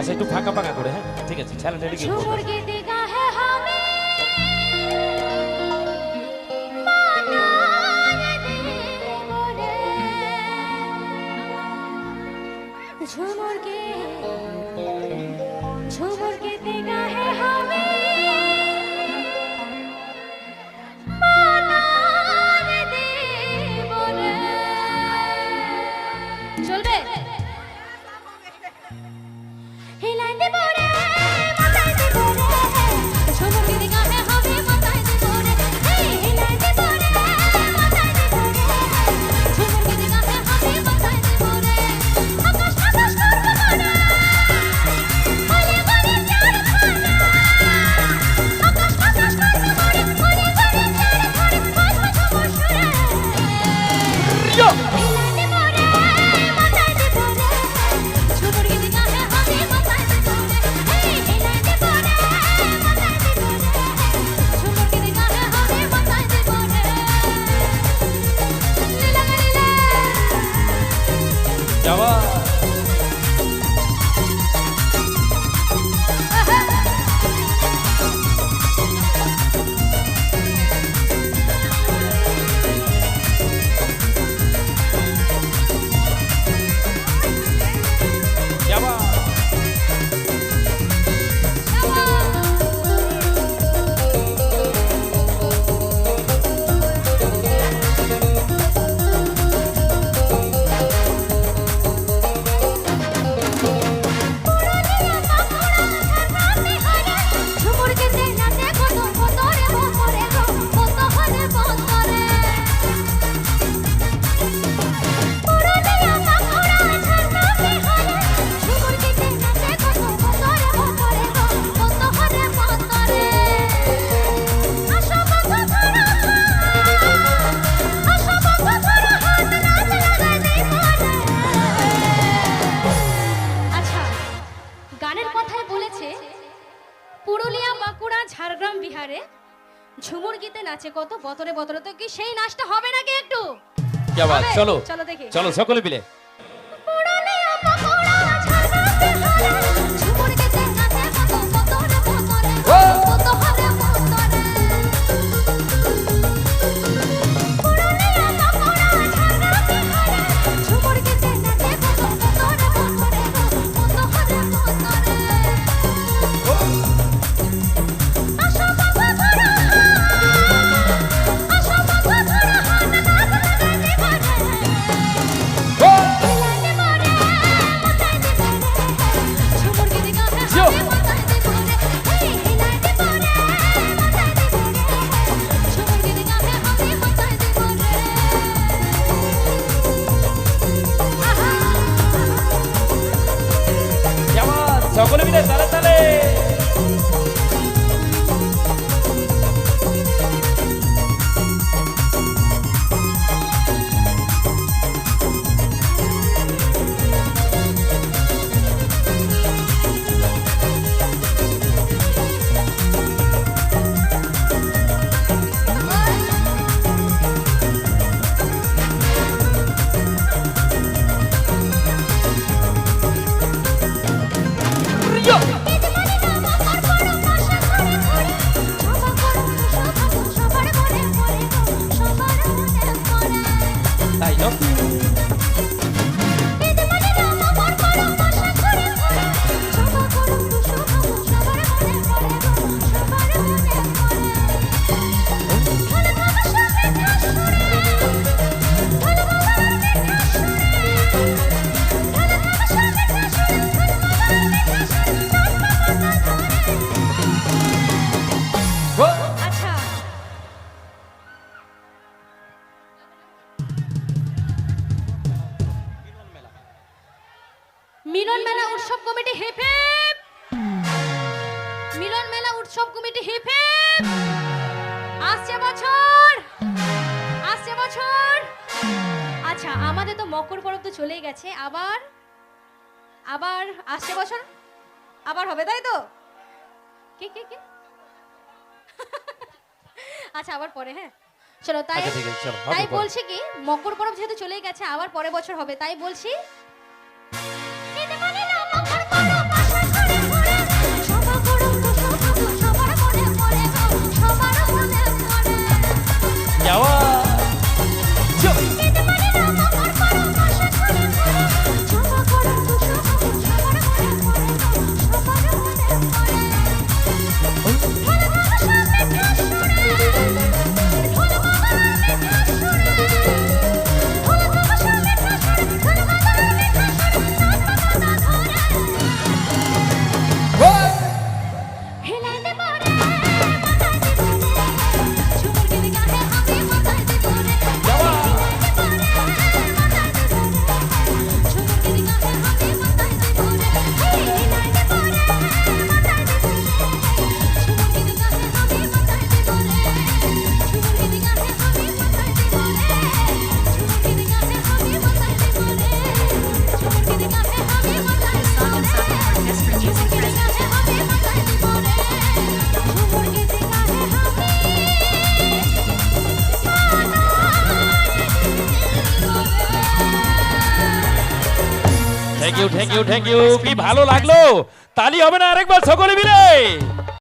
আচ্ছা একটু ফাঁকা ফাঁকা করে, হ্যাঁ ঠিক আছে, ছেলেটা কি झूमर के देगा है हमें झूमर के देगा है हमें চলবে हिलाए दे बोरे मचाए दे बोरे झूमर के देगा है हमें मचाए दे बोरे हिलाए दे बोरे मचाए दे बोरे झूमर के देगा है हमें मचाए दे बोरे आकाश आकाश करबो बोरे बोले बोले प्यार खाना आकाश आकाश करबो बोरे बोले बोले प्यार खाना खोज मशहूर यो हिलाए दे बोरे मचाए दे बोरे झूमर के देगा है हमें मचाए दे बोरे हिलाए दे बोरे मचाए दे बोरे झूमर के देगा है हमें मचाए दे बोरे लीला लीला যাওয়া যাওয়া झूमर के देना देखो तो मोतरे मोतरे गो मोतो हरे मोतरे पुरानिया माखड़ा झरना में हरे झूमर के देना देखो तो मोतरे मोतरे गो मोतो हरे मोतरे आशा बाबा धरा आशा बाबा धरा हाथ नाच लगा दे मोरे আচ্ছা গানের কথায় বলেছে পুরুলিয়া বাঁকুড়া ঝাড়গ্রাম বিহারে ঝুমুর গীতে নাচে কত বতরে বতরে, তো কি সেই নাচটা হবে নাকি একটু? যাওয়া হবে? চলো চলো দেখি। চলো সকলে মিলে পুরুলিয়া বাঁকুড়া ঝাড়গ্রাম বিহারে ঝুমুর গীতে নাচে কত বতরে বতরে কত হারে বতরে পুরুলিয়া বাঁকুড়া ঝাড়গ্রাম বিহারে ঝুমুর গীতে নাচে কত বতরে বতরে কত হারে বতরে আশা বাবা ধরা আশা বাবা ধরা হাত নাচ লাগাই দে বারে हिलाए दे बोरे मचाए दे बोरे झूमर के देगा है हमें मचाए दे बोरे हिलाए दे बोरे मचाए दे बोरे झूमर के देगा है हमें मचाए दे बोरे आहा যাওয়া সকলে মিলে তালে তালে ইয়ো বেদমানি নামা কর পড়ো পাশা ঘরে ঘরে সবা করো সবা সবার মনে পড়ে সবার মনে পড়ে তাই না বেদমানি নামা কর পড়ো পাশা ঘরে ঘরে সবা করো সবা সবার মনে পড়ে সবার মনে পড়ে ঢোল বাবা সঙ্গে ঠাসুরে ঢোল বাবা মিঠা সুরে ঢোল বাবা সঙ্গে ঠাসুরে ঢোল বাবা মিঠা সুরে নাচ বাবা না ধরে আচ্ছা মিলন মেলা উৎসব কমিটি হিপ হিপ মিলন মেলা উৎসব কমিটি হিপ হিপ আসছে বছর আচ্ছা আমাদের তো মকর পরব তো চলেই গেছে, আবার আবার আসছে বছর আবার হবে, তাই তো? কে কে কে আচ্ছা আবার পরে, হ্যাঁ চলো তাই আচ্ছা, ঠিক আছে, চলো, হবে তাই পরে। বলছি কি মকর পরব যেহেতু চলেই গেছে আবার পরের বছর হবে, তাই বলছি झूमर के देगा है हमें माताए देबो रे झूमर के देगा है থ্যাংক ইউ কি ভালো লাগলো তালি হবে না আরেকবার সকলে মিলে